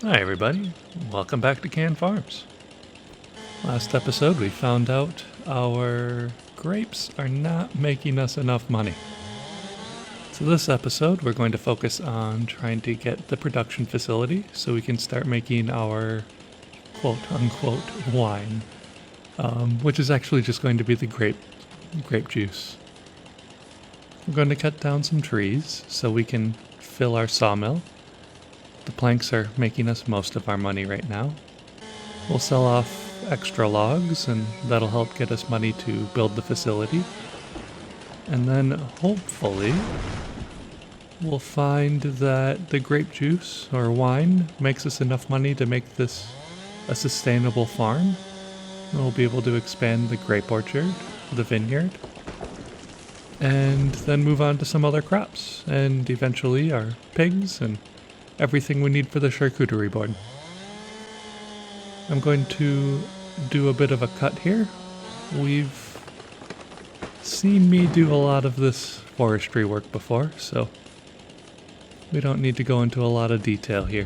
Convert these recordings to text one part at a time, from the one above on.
Hi everybody, welcome back to Kann Farms. Last episode we found out our grapes are not making us enough money. So this episode we're going to focus on trying to get the production facility so we can start making our quote-unquote wine, which is actually just going to be the grape juice. We're going to cut down some trees so we can fill our sawmill. The planks are making us most of our money right now. We'll sell off extra logs and that'll help get us money to build the facility. And then hopefully we'll find that the grape juice or wine makes us enough money to make this a sustainable farm. And we'll be able to expand the grape orchard, the vineyard, and then move on to some other crops and eventually our pigs and everything we need for the charcuterie board. I'm going to do a bit of a cut here. We've seen me do a lot of this forestry work before, so we don't need to go into a lot of detail here.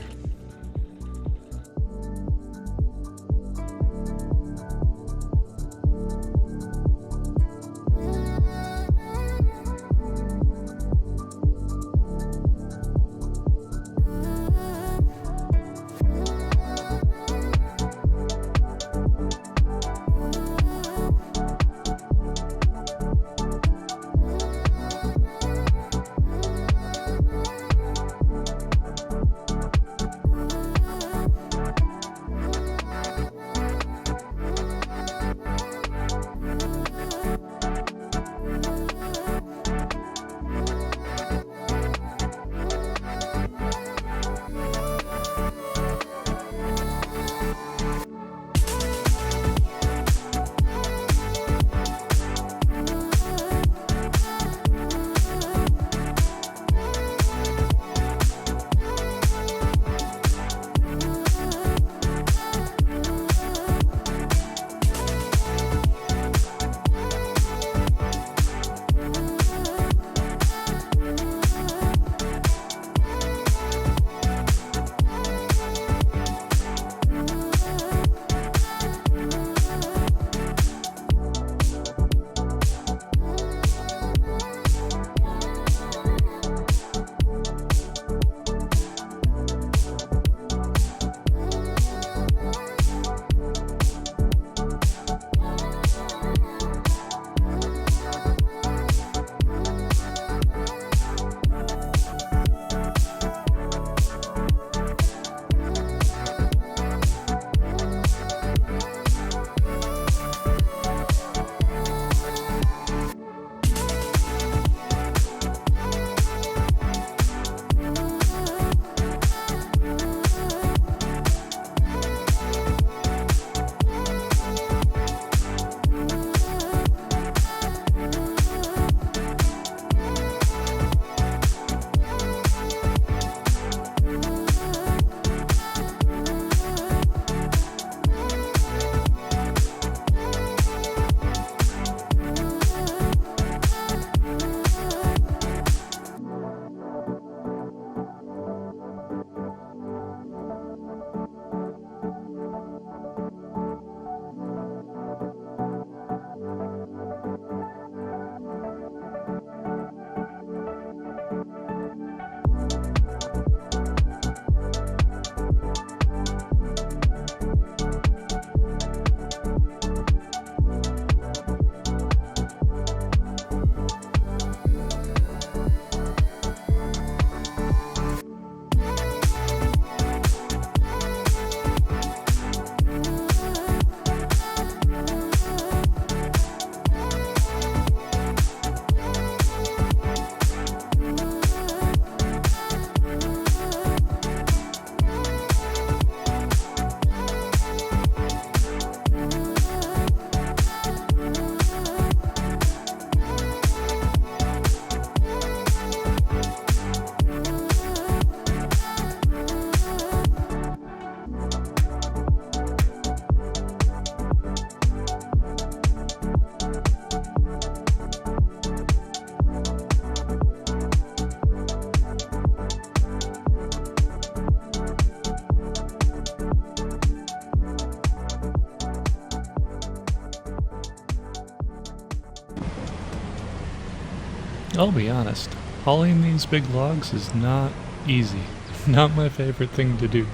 I'll be honest, hauling these big logs is not easy. Not my favorite thing to do.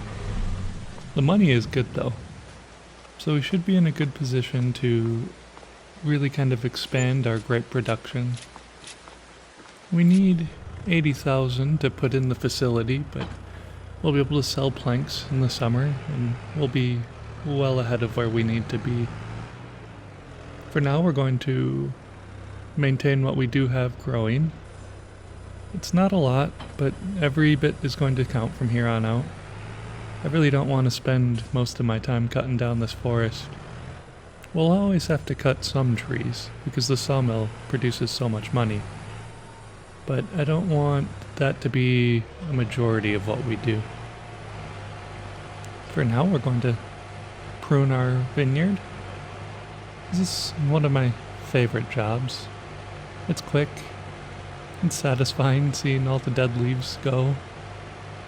The money is good though, so we should be in a good position to really kind of expand our grape production. We need 80,000 to put in the facility, but we'll be able to sell planks in the summer and we'll be well ahead of where we need to be. For now, we're going to maintain what we do have growing. It's not a lot, but every bit is going to count from here on out. I really don't want to spend most of my time cutting down this forest. We'll always have to cut some trees because the sawmill produces so much money. But I don't want that to be a majority of what we do. For now, we're going to prune our vineyard. This is one of my favorite jobs. It's quick. It's satisfying seeing all the dead leaves go.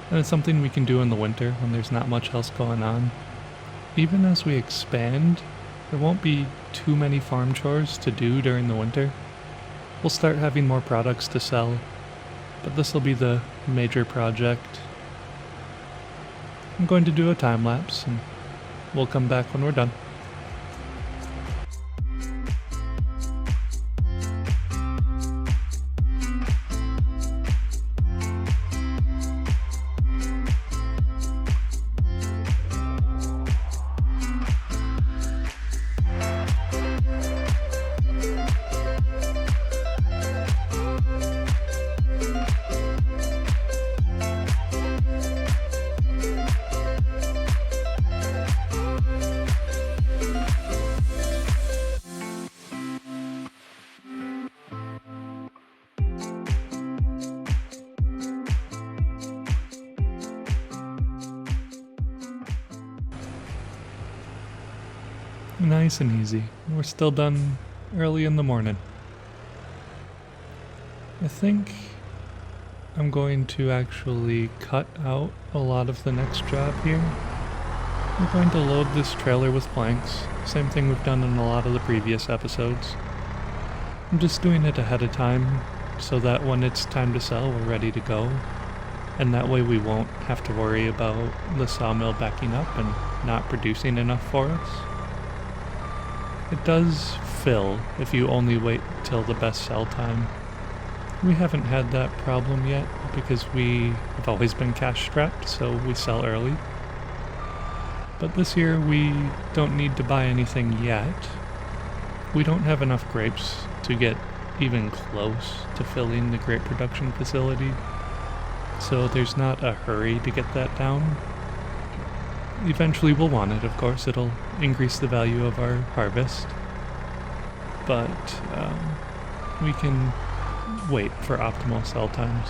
And it's something we can do in the winter when there's not much else going on. Even as we expand, there won't be too many farm chores to do during the winter. We'll start having more products to sell, but this will be the major project. I'm going to do a time lapse and we'll come back when we're done. Nice and easy. We're still done early in the morning. I think I'm going to actually cut out a lot of the next job here. We're going to load this trailer with planks, same thing we've done in a lot of the previous episodes. I'm just doing it ahead of time so that when it's time to sell, we're ready to go. And that way we won't have to worry about the sawmill backing up and not producing enough for us. It does fill if you only wait till the best sell time. We haven't had that problem yet because we have always been cash strapped, so we sell early. But this year we don't need to buy anything yet. We don't have enough grapes to get even close to filling the grape production facility, so there's not a hurry to get that down. Eventually we'll want it, of course. It'll increase the value of our harvest. But we can wait for optimal sell times.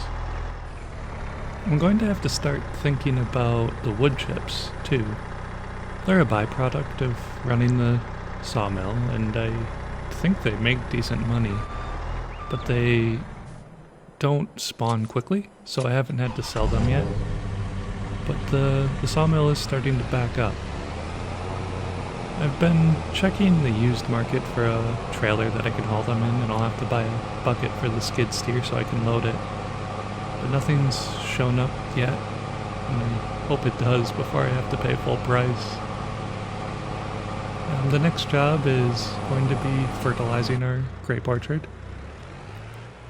I'm going to have to start thinking about the wood chips, too. They're a byproduct of running the sawmill, and I think they make decent money. But they don't spawn quickly, so I haven't had to sell them yet. But the sawmill is starting to back up. I've been checking the used market for a trailer that I can haul them in, and I'll have to buy a bucket for the skid steer so I can load it. But nothing's shown up yet, and I hope it does before I have to pay full price. The next job is going to be fertilizing our grape orchard.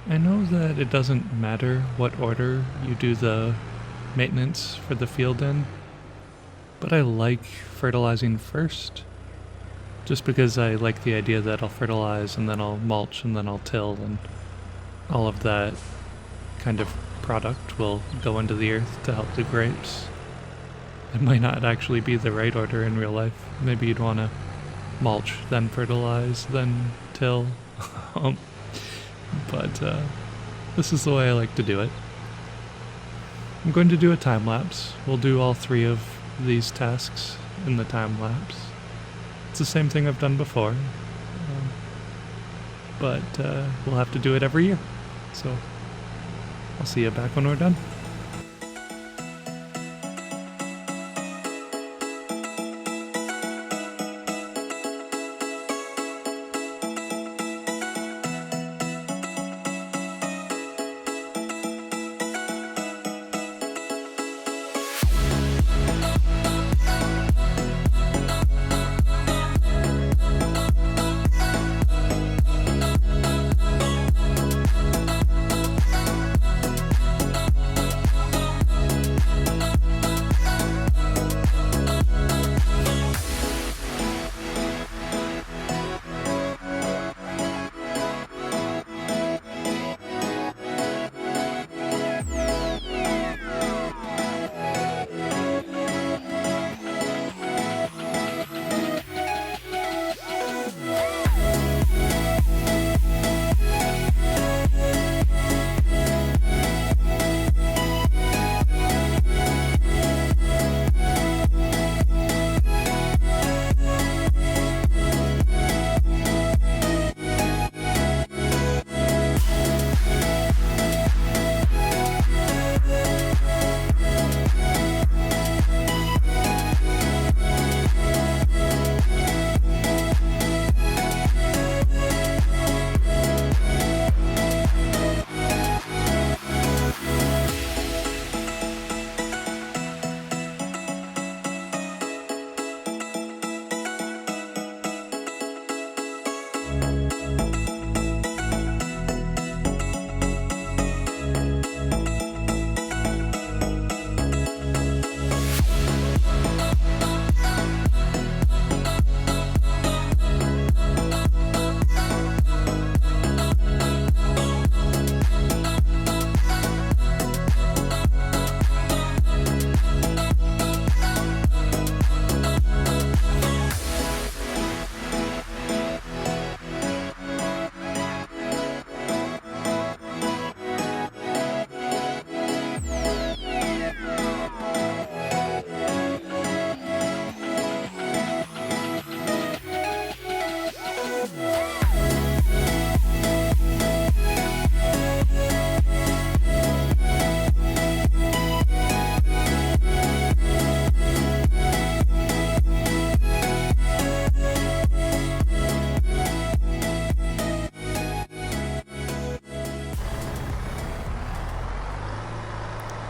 I know that it doesn't matter what order you do the maintenance for the field in, but I like fertilizing first, just because I like the idea that I'll fertilize and then I'll mulch and then I'll till, and all of that kind of product will go into the earth to help the grapes. It might not actually be the right order in real life. Maybe you'd want to mulch, then fertilize, then till. But this is the way I like to do it. I'm going to do a time lapse. We'll do all three of these tasks in the time lapse. It's the same thing I've done before, but we'll have to do it every year. So I'll see you back when we're done.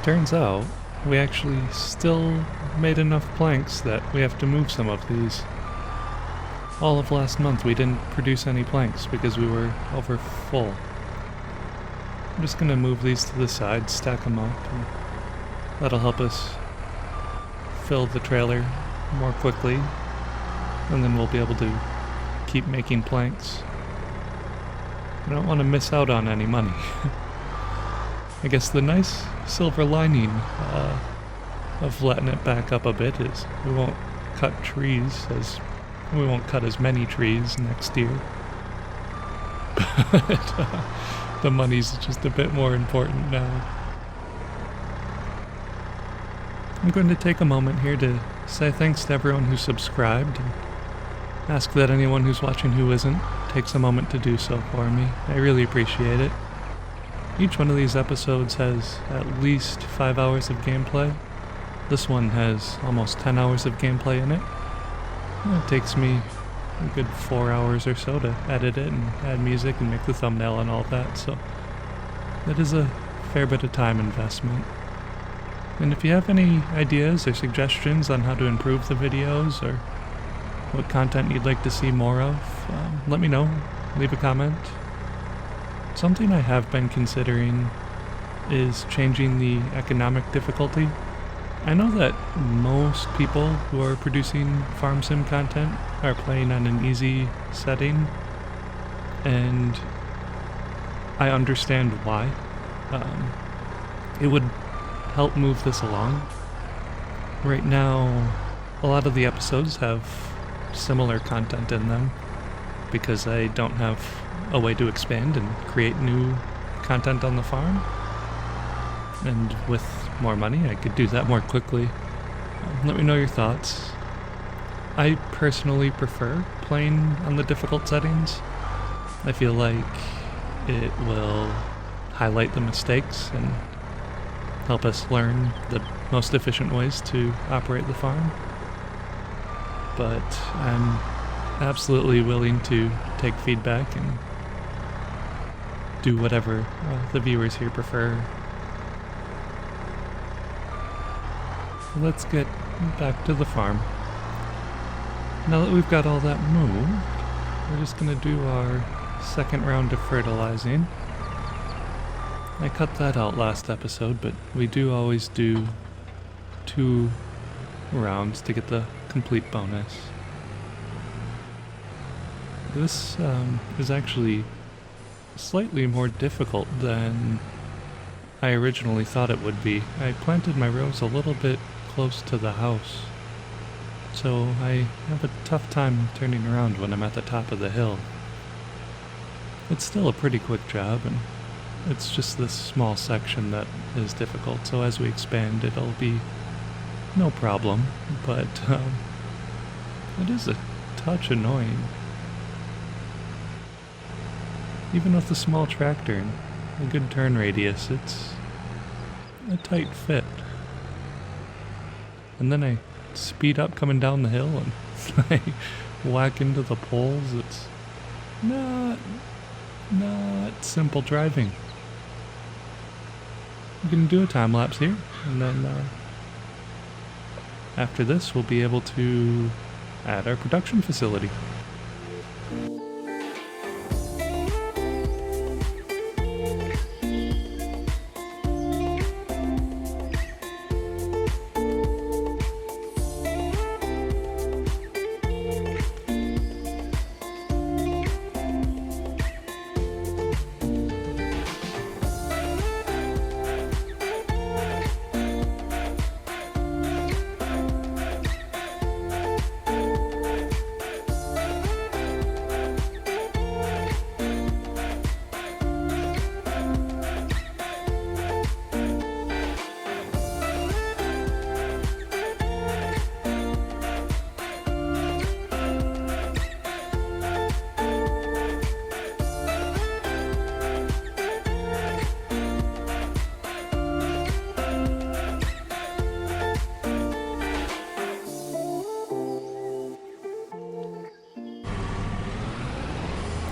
Turns out, we actually still made enough planks that we have to move some of these. All of last month we didn't produce any planks because we were over full. I'm just gonna move these to the side, stack them up, and that'll help us fill the trailer more quickly, and then we'll be able to keep making planks. I don't want to miss out on any money. I guess the nice silver lining of letting it back up a bit is we won't cut as many trees next year. But the money's just a bit more important now. I'm going to take a moment here to say thanks to everyone who subscribed and ask that anyone who's watching who isn't takes a moment to do so for me. I really appreciate it. Each one of these episodes has at least 5 hours of gameplay. This one has almost 10 hours of gameplay in it. It takes me a good 4 hours or so to edit it and add music and make the thumbnail and all that, so it is a fair bit of time investment. And if you have any ideas or suggestions on how to improve the videos or what content you'd like to see more of, let me know. Leave a comment. Something I have been considering is changing the economic difficulty. I know that most people who are producing farm sim content are playing on an easy setting, and I understand why. It would help move this along. Right now, a lot of the episodes have similar content in them because I don't have a way to expand and create new content on the farm. And with more money, I could do that more quickly. Let me know your thoughts. I personally prefer playing on the difficult settings. I feel like it will highlight the mistakes and help us learn the most efficient ways to operate the farm. But I'm absolutely willing to take feedback and do whatever the viewers here prefer. Let's get back to the farm. Now that we've got all that moved, we're just gonna do our second round of fertilizing. I cut that out last episode, but we do always do 2 rounds to get the complete bonus. This is actually slightly more difficult than I originally thought it would be. I planted my rows a little bit close to the house, so I have a tough time turning around when I'm at the top of the hill. It's still a pretty quick job, and it's just this small section that is difficult, so as we expand it'll be no problem, but it is a touch annoying. Even with a small tractor and a good turn radius, it's a tight fit. And then I speed up coming down the hill and I whack into the poles. It's not simple driving. We can do a time lapse here, and then after this we'll be able to add our production facility.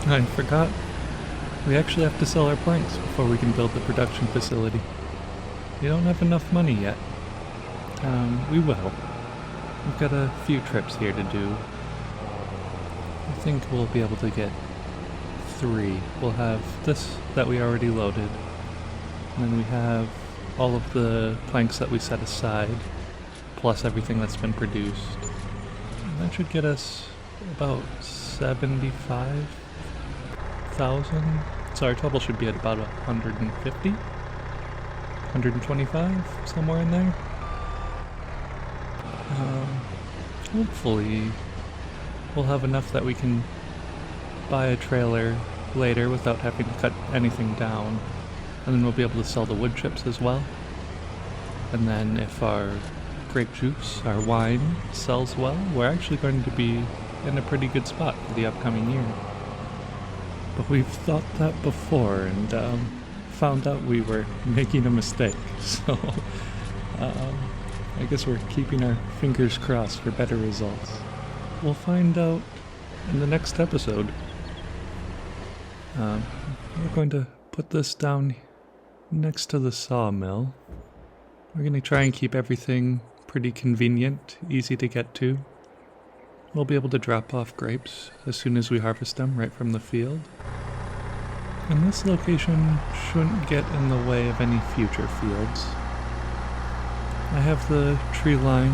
I forgot. We actually have to sell our planks before we can build the production facility. we don't have enough money yet. We will. We've got a few trips here to do. I think we'll be able to get 3. We'll have this that we already loaded, and then we have all of the planks that we set aside, plus everything that's been produced. And that should get us about 75,000. So our total should be at about 150, 125, somewhere in there. Hopefully we'll have enough that we can buy a trailer later without having to cut anything down, and then we'll be able to sell the wood chips as well. And then if our grape juice, our wine, sells well, we're actually going to be in a pretty good spot for the upcoming year. But we've thought that before and found out we were making a mistake, so I guess we're keeping our fingers crossed for better results. We'll find out in the next episode. We're going to put this down next to the sawmill. We're going to try and keep everything pretty convenient, easy to get to. We'll be able to drop off grapes as soon as we harvest them right from the field. And this location shouldn't get in the way of any future fields. I have the tree line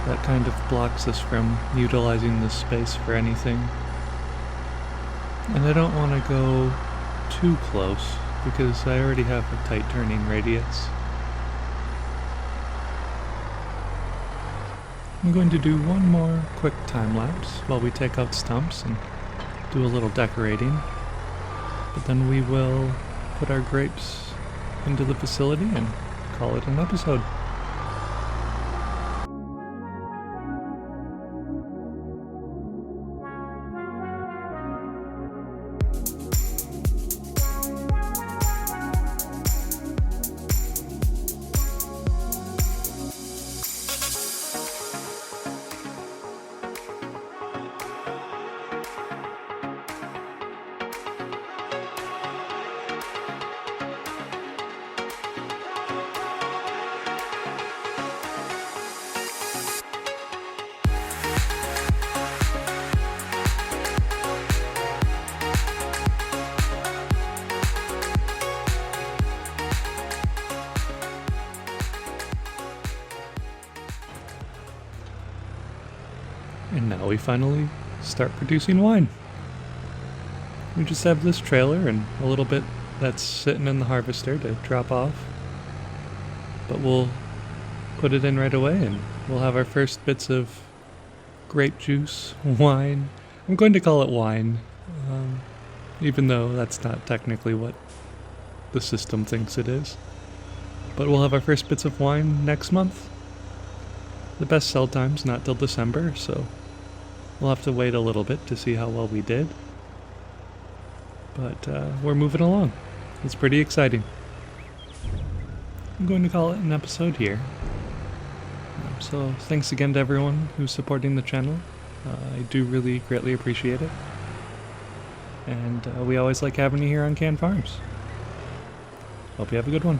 that kind of blocks us from utilizing this space for anything. And I don't want to go too close because I already have a tight turning radius. I'm going to do one more quick time lapse while we take out stumps and do a little decorating. But then we will put our grapes into the facility and call it an episode. And now we finally start producing wine. We just have this trailer and a little bit that's sitting in the harvester to drop off. But we'll put it in right away and we'll have our first bits of grape juice, wine. I'm going to call it wine, even though that's not technically what the system thinks it is. But we'll have our first bits of wine next month. The best sell time's not till December, so we'll have to wait a little bit to see how well we did. But we're moving along. It's pretty exciting. I'm going to call it an episode here. So thanks again to everyone who's supporting the channel. I do really greatly appreciate it. And we always like having you here on Kann Farms. Hope you have a good one.